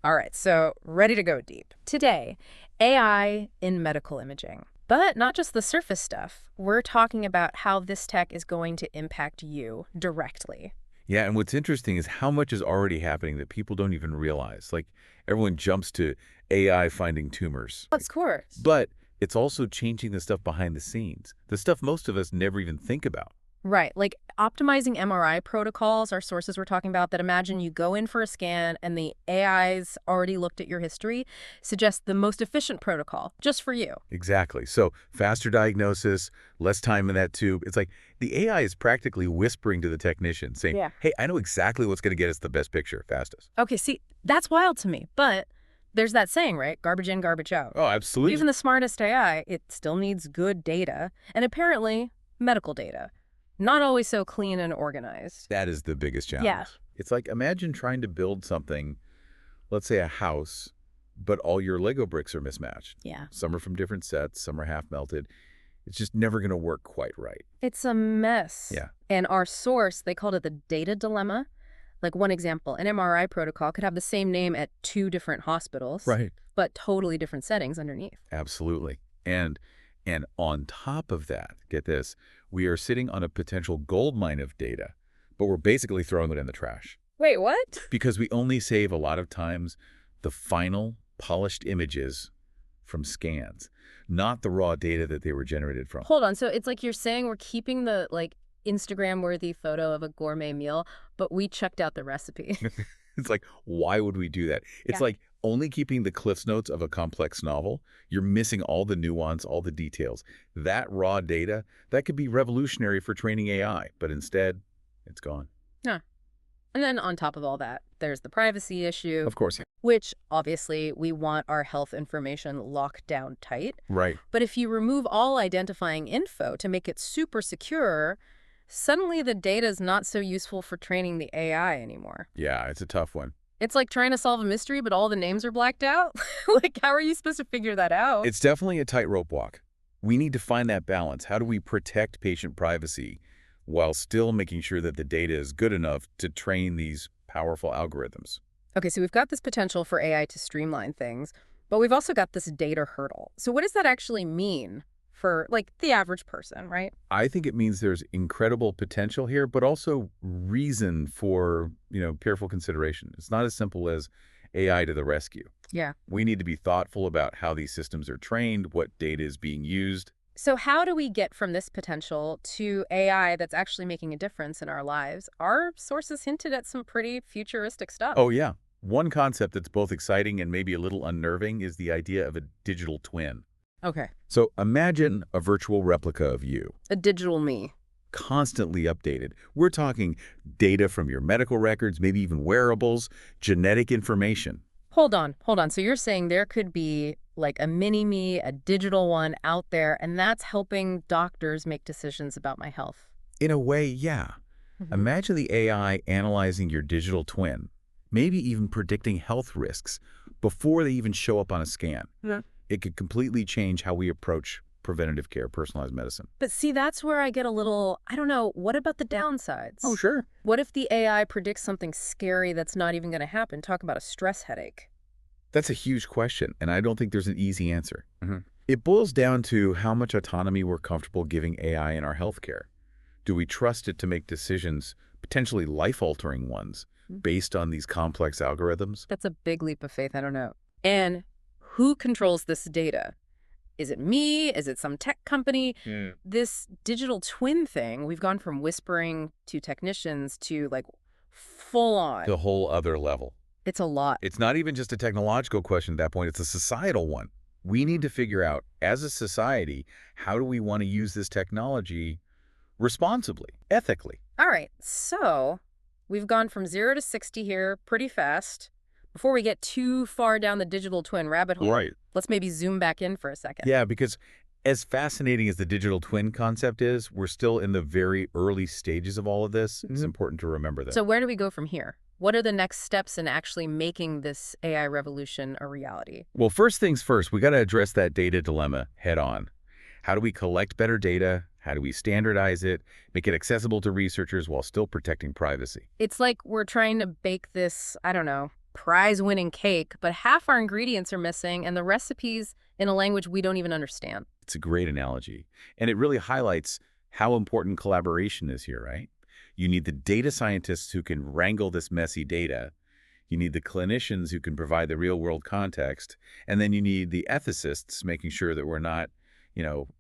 All right, so ready to go deep. Today, AI in medical imaging. But not just the surface stuff. We're talking about how this tech is going to impact you directly. Yeah, and what's interesting is how much is already happening that people don't even realize. Like, everyone jumps to AI finding tumors. Of course. But it's also changing the stuff behind the scenes, the stuff most of us never even think about. Right, like optimizing MRI protocols are sources we're talking about that imagine you go in for a scan and the AI's already looked at your history, suggest the most efficient protocol just for you. Exactly. So faster diagnosis, less time in that tube. It's like the AI is practically whispering to the technician saying, Yeah. hey, I know exactly what's going to get us the best picture fastest. Okay, see, that's wild to me, but there's that saying, right? Garbage in, garbage out. Oh, absolutely. Even the smartest AI, it still needs good data, and apparently medical data. Not always so clean and organized. That is the biggest challenge. Yeah. It's like imagine trying to build something, let's say a house, but all your Lego bricks are mismatched. Yeah. Some are from different sets, some are half melted. It's just never going to work quite right. It's a mess. Yeah. And our source, they called it the data dilemma. Like one example, an MRI protocol could have the same name at two different hospitals, Right. but totally different settings underneath. Absolutely. And on top of that, get this, we are sitting on a potential gold mine of data, but we're basically throwing it in the trash Wait, what? because we only save a lot of times the final polished images from scans, not the raw data that they were generated from. Hold on. So it's like you're saying we're keeping the Instagram-worthy photo of a gourmet meal, but we checked out the recipe. It's like, why would we do that? It's Yeah. like only keeping the Cliff's Notes of a complex novel. You're missing all the nuance, all the details. That raw data, that could be revolutionary for training AI, but instead, it's gone. Huh. And then on top of all that, there's the privacy issue, Of course. which obviously we want our health information locked down tight. Right. But if you remove all identifying info to make it super secure, suddenly the data is not so useful for training the AI anymore. Yeah, it's a tough one. It's like trying to solve a mystery, but all the names are blacked out. Like, how are you supposed to figure that out? It's definitely a tightrope walk. We need to find that balance. How do we protect patient privacy while still making sure that the data is good enough to train these powerful algorithms? Okay, so we've got this potential for AI to streamline things, but we've also got this data hurdle. So what does that actually mean for, like, the average person, right? I think it means there's incredible potential here, but also reason for, careful consideration. It's not as simple as AI to the rescue. Yeah. We need to be thoughtful about how these systems are trained, what data is being used. So how do we get from this potential to AI that's actually making a difference in our lives? Our sources hinted at some pretty futuristic stuff. Oh, yeah. One concept that's both exciting and maybe a little unnerving is the idea of a digital twin. Okay. So imagine a virtual replica of you, A digital me. constantly updated. We're talking data from your medical records, maybe even wearables, genetic information. Hold on. So you're saying there could be like a mini me, a digital one out there, and that's helping doctors make decisions about my health. In a way, yeah. Mhm. Imagine the AI analyzing your digital twin, maybe even predicting health risks before they even show up on a scan. Yeah. It could completely change how we approach preventative care, personalized medicine. But see, that's where I get a little, I don't know, what about the downsides? Sure. What if the AI predicts something scary that's not even going to happen? Talk about a stress headache. That's a huge question, and I don't think there's an easy answer. It boils down to how much autonomy we're comfortable giving AI in our healthcare. Do we trust it to make decisions, potentially life-altering ones, based on these complex algorithms? That's a big leap of faith. I don't know. And who controls this data? Is it me? Is it some tech company? This digital twin thing, we've gone from whispering to technicians to like full on. The whole other level. It's a lot. It's not even just a technological question at that point, it's a societal one. We need to figure out, as a society, how do we want to use this technology responsibly, ethically? All right. So we've gone from 0 to 60 here pretty fast. Before we get too far down the digital twin rabbit hole, Right. let's maybe zoom back in for a second. Yeah, because as fascinating as the digital twin concept is, we're still in the very early stages of all of this. It's important to remember that. So where do we go from here? What are the next steps in actually making this AI revolution a reality? Well, first things first, we got to address that data dilemma head on. How do we collect better data? How do we standardize it, make it accessible to researchers while still protecting privacy? It's like we're trying to bake this, I don't know, prize-winning cake, but half our ingredients are missing and the recipe's in a language we don't even understand. It's a great analogy. And it really highlights how important collaboration is here, right? You need the data scientists who can wrangle this messy data. You need the clinicians who can provide the real-world context. And then you need the ethicists making sure that we're not,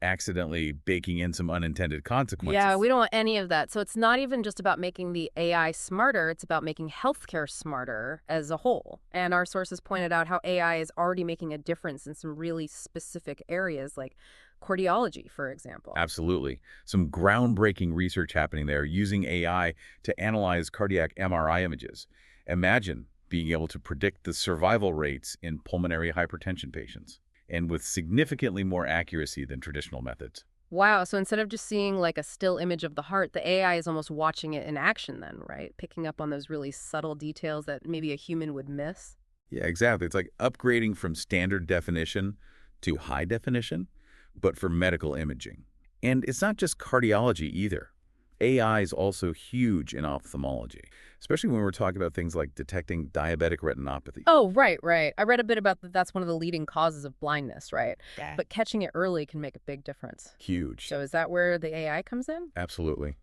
accidentally baking in some unintended consequences. Yeah, we don't want any of that. So it's not even just about making the AI smarter, it's about making healthcare smarter as a whole. And our sources pointed out how AI is already making a difference in some really specific areas like cardiology, for example. Absolutely. Some groundbreaking research happening there using AI to analyze cardiac MRI images. Imagine being able to predict the survival rates in pulmonary hypertension patients, and with significantly more accuracy than traditional methods. Wow, so instead of just seeing like a still image of the heart, the AI is almost watching it in action then, right? Picking up on those really subtle details that maybe a human would miss. Yeah, exactly. It's like upgrading from standard definition to high definition, but for medical imaging. And it's not just cardiology either. AI is also huge in ophthalmology, especially when we're talking about things like detecting diabetic retinopathy. Oh, right. I read a bit about that. That's one of the leading causes of blindness, right? Yeah. But catching it early can make a big difference. Huge. So is that where the AI comes in? Absolutely.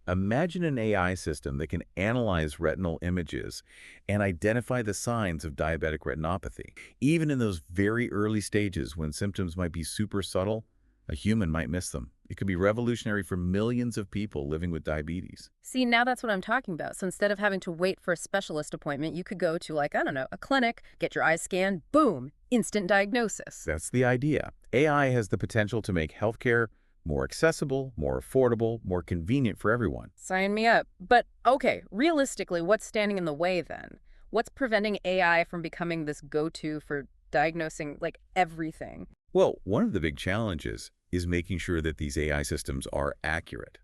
Imagine an AI system that can analyze retinal images and identify the signs of diabetic retinopathy. Even in those very early stages when symptoms might be super subtle, a human might miss them. It could be revolutionary for millions of people living with diabetes. See, now that's what I'm talking about. So instead of having to wait for a specialist appointment, you could go to, like, I don't know, a clinic, get your eyes scanned, boom, instant diagnosis. That's the idea. AI has the potential to make healthcare more accessible, more affordable, more convenient for everyone. Sign me up. But okay, realistically, what's standing in the way then? What's preventing AI from becoming this go-to for diagnosing, like, everything? Well, one of the big challenges is making sure that these AI systems are accurate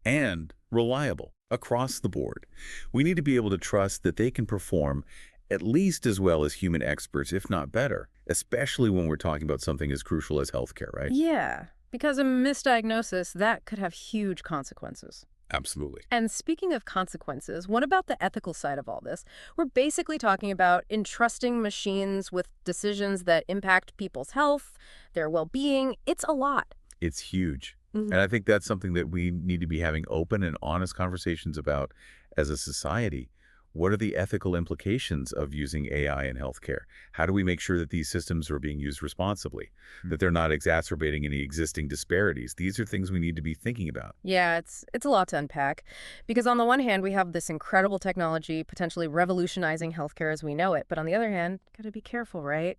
and reliable across the board. We need to be able to trust that they can perform at least as well as human experts, if not better, especially when we're talking about something as crucial as healthcare, right? Yeah, because a misdiagnosis, that could have huge consequences. Absolutely. And speaking of consequences, what about the ethical side of all this? We're basically talking about entrusting machines with decisions that impact people's health, their well-being. It's a lot. It's huge. And I think that's something that we need to be having open and honest conversations about as a society. What are the ethical implications of using AI in healthcare? How do we make sure that these systems are being used responsibly, that they're not exacerbating any existing disparities? These are things we need to be thinking about. Yeah, it's a lot to unpack. Because on the one hand, we have this incredible technology potentially revolutionizing healthcare as we know it. But on the other hand, gotta be careful, right?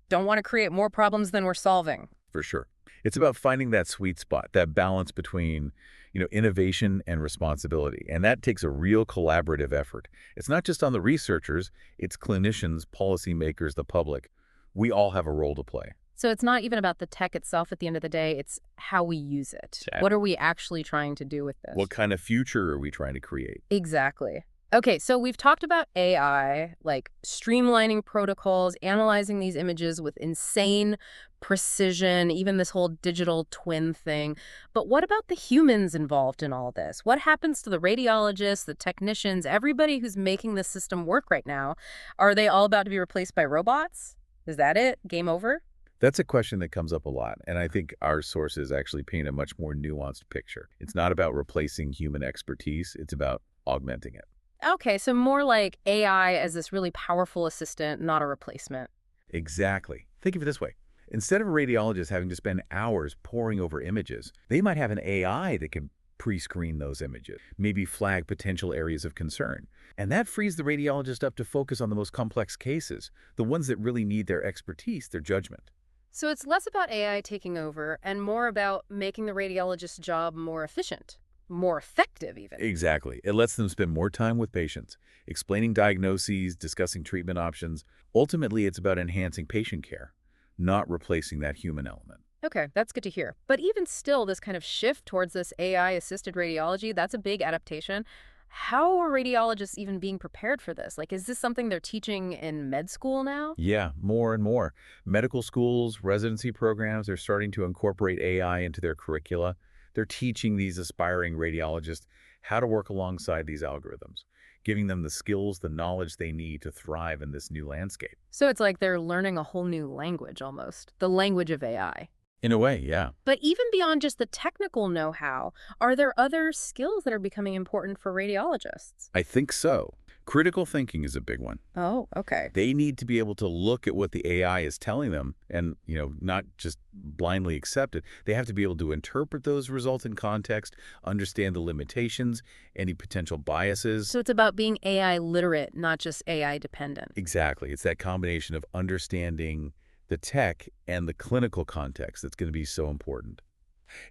Don't want to create more problems than we're solving. For sure. It's about finding that sweet spot, that balance between, innovation and responsibility. And that takes a real collaborative effort. It's not just on the researchers, it's clinicians, policymakers, the public. We all have a role to play. So it's not even about the tech itself at the end of the day, it's how we use it. Exactly. What are we actually trying to do with this? What kind of future are we trying to create? Exactly. Okay, so we've talked about AI, like streamlining protocols, analyzing these images with insane precision, even this whole digital twin thing. But what about the humans involved in all this? What happens to the radiologists, the technicians, everybody who's making this system work right now? Are they all about to be replaced by robots? Is that it? Game over? That's a question that comes up a lot, and I think our sources actually paint a much more nuanced picture. It's not about replacing human expertise, it's about augmenting it. Okay, so more like AI as this really powerful assistant, not a replacement. Exactly. Think of it this way. Instead of a radiologist having to spend hours poring over images, they might have an AI that can pre-screen those images, maybe flag potential areas of concern. And that frees the radiologist up to focus on the most complex cases, the ones that really need their expertise, their judgment. So it's less about AI taking over and more about making the radiologist's job more efficient, more effective even. Exactly. It lets them spend more time with patients, explaining diagnoses, discussing treatment options. Ultimately, it's about enhancing patient care, not replacing that human element. Okay, that's good to hear. But even still, this kind of shift towards this AI-assisted radiology, that's a big adaptation. How are radiologists even being prepared for this? Like, is this something they're teaching in med school now? Yeah, more and more. Medical schools, residency programs are starting to incorporate AI into their curricula. They're teaching these aspiring radiologists how to work alongside these algorithms, giving them the skills, the knowledge they need to thrive in this new landscape. So it's like they're learning a whole new language almost, the language of AI. In a way, yeah. But even beyond just the technical know-how, are there other skills that are becoming important for radiologists? I think so. Critical thinking is a big one. Oh, okay. They need to be able to look at what the AI is telling them and, not just blindly accept it. They have to be able to interpret those results in context, understand the limitations, any potential biases. So it's about being AI literate, not just AI dependent. Exactly. It's that combination of understanding the tech and the clinical context that's going to be so important.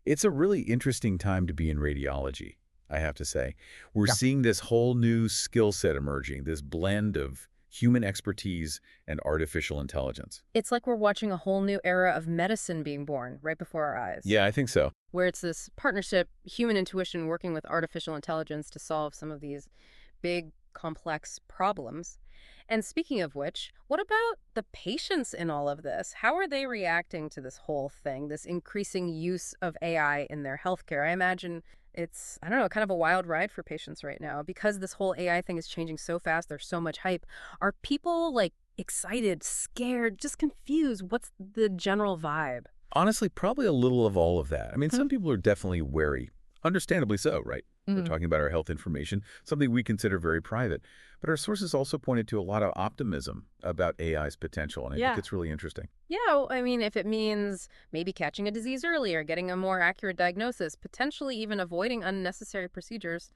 It's a really interesting time to be in radiology, I have to say. We're seeing this whole new skill set emerging, this blend of human expertise and artificial intelligence. It's like we're watching a whole new era of medicine being born right before our eyes. Yeah, I think so. Where it's this partnership, human intuition working with artificial intelligence to solve some of these big, complex problems. And speaking of which, what about the patients in all of this? How are they reacting to this whole thing, this increasing use of AI in their healthcare? I imagine it's, I don't know, kind of a wild ride for patients right now because this whole AI thing is changing so fast. There's so much hype. Are people like excited, scared, just confused? What's the general vibe? Honestly, probably a little of all of that. I mean, some people are definitely wary. Understandably so, right? We're talking about our health information, something we consider very private. But our sources also pointed to a lot of optimism about AI's potential, and I think it's really interesting. Yeah, well, I mean, if it means maybe catching a disease earlier, getting a more accurate diagnosis, potentially even avoiding unnecessary procedures,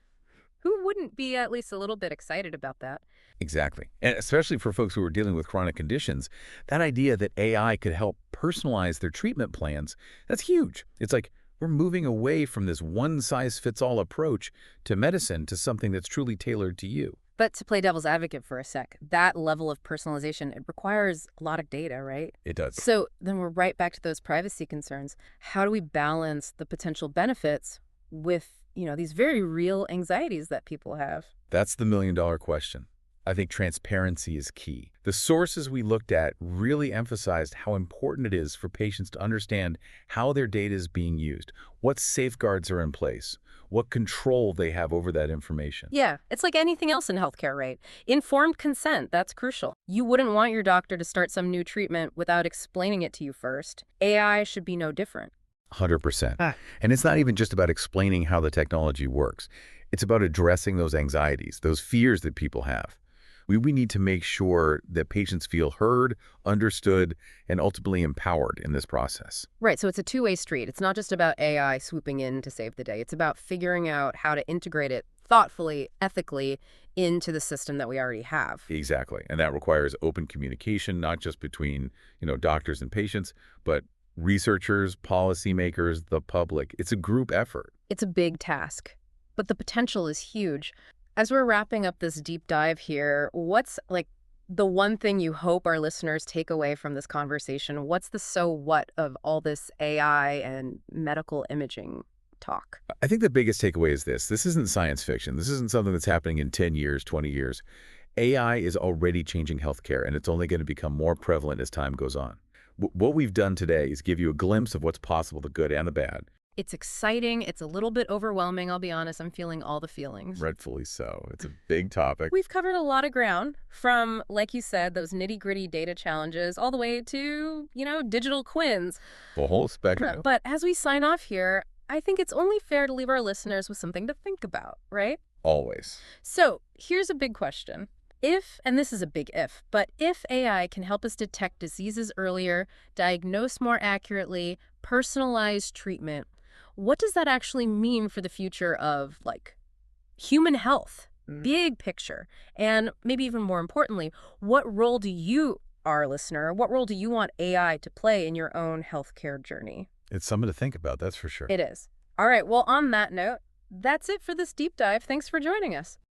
who wouldn't be at least a little bit excited about that? Exactly. And especially for folks who are dealing with chronic conditions, that idea that AI could help personalize their treatment plans, that's huge. It's like we're moving away from this one-size-fits-all approach to medicine to something that's truly tailored to you. But to play devil's advocate for a sec, that level of personalization, it requires a lot of data, right? It does. So then we're right back to those privacy concerns. How do we balance the potential benefits with, these very real anxieties that people have? That's the million-dollar question. I think transparency is key. The sources we looked at really emphasized how important it is for patients to understand how their data is being used, what safeguards are in place, what control they have over that information. Yeah, it's like anything else in healthcare, right? Informed consent, that's crucial. You wouldn't want your doctor to start some new treatment without explaining it to you first. AI should be no different. 100%. And it's not even just about explaining how the technology works. It's about addressing those anxieties, those fears that people have. We need to make sure that patients feel heard, understood, and ultimately empowered in this process. Right, so it's a two-way street. It's not just about AI swooping in to save the day. It's about figuring out how to integrate it thoughtfully, ethically into the system that we already have. Exactly. And that requires open communication, not just between, doctors and patients, but researchers, policymakers, the public. It's a group effort. It's a big task, but the potential is huge. As we're wrapping up this deep dive here, what's like the one thing you hope our listeners take away from this conversation? What's the so what of all this AI and medical imaging talk? I think the biggest takeaway is this. This isn't science fiction. This isn't something that's happening in 10 years, 20 years. AI is already changing healthcare, and it's only going to become more prevalent as time goes on. What we've done today is give you a glimpse of what's possible, the good and the bad. It's exciting. It's a little bit overwhelming, I'll be honest. I'm feeling all the feelings. Rightfully so. It's a big topic. We've covered a lot of ground from, like you said, those nitty-gritty data challenges all the way to, digital twins. The whole spectrum. But as we sign off here, I think it's only fair to leave our listeners with something to think about, right? Always. So here's a big question. If, and this is a big if, but if AI can help us detect diseases earlier, diagnose more accurately, personalize treatment, what does that actually mean for the future of, human health? Big picture. And maybe even more importantly, what role do you, our listener, what role do you want AI to play in your own healthcare journey? It's something to think about, that's for sure. It is. All right, well, on that note, that's it for this deep dive. Thanks for joining us.